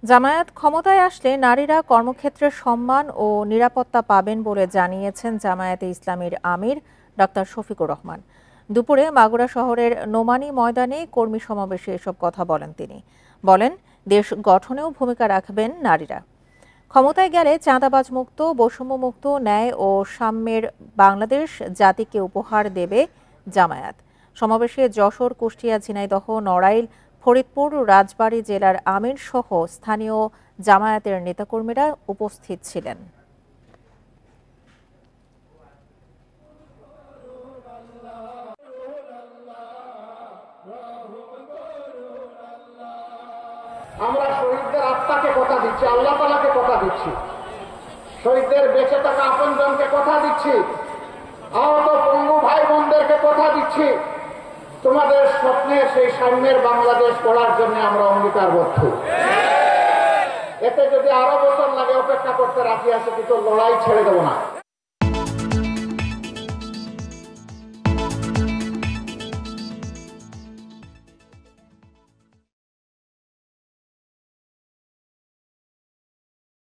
জামায়াত ক্ষমতায় আসলে নারীরা কর্মক্ষেত্রে সম্মান ও নিরাপত্তা পাবেন বলে জানিয়েছেন জামায়াতে ইসলামীর আমির ডাক্তার শফিকুর রহমান। দুপুরে মাগুরা শহরের নোমানী ময়দানে কর্মী সমাবেশে এসব কথা বলেন তিনি। বলেন, দেশ গঠনেও ভূমিকা রাখবেন নারীরা। ক্ষমতায় গেলে চাঁদাবাজ মুক্ত, বৈষম্য মুক্ত, ন্যায় ও সাম্যের বাংলাদেশ জাতিকে উপহার দেবে জামায়াত। সমাবেশে যশোর, কুষ্টিয়া, ঝিনাইদহ, নড়াইল, ফরিদপুর, রাজবাড়ী জেলার আমির সহ স্থানীয় জামায়াতের নেতাকর্মীরা উপস্থিত ছিলেন। আমরা শহীদদের আত্মাকে কথা দিচ্ছি, আল্লাহ তাআলাকে কথা দিচ্ছি, শহীদদের বেঁচে থাকা আপনজনকে কথা দিচ্ছি, আহত পঙ্গু ভাই বোনদেরকে কথা দিচ্ছি, তোমাদের স্বপ্নে সেই সাম্যের বাংলাদেশ গড়ার জন্য আমরা অঙ্গীকারবদ্ধ। এতে যদি আরো বছর লাগে অপেক্ষা করতে রাজি আছে, কিন্তু লড়াই ছেড়ে দেব না।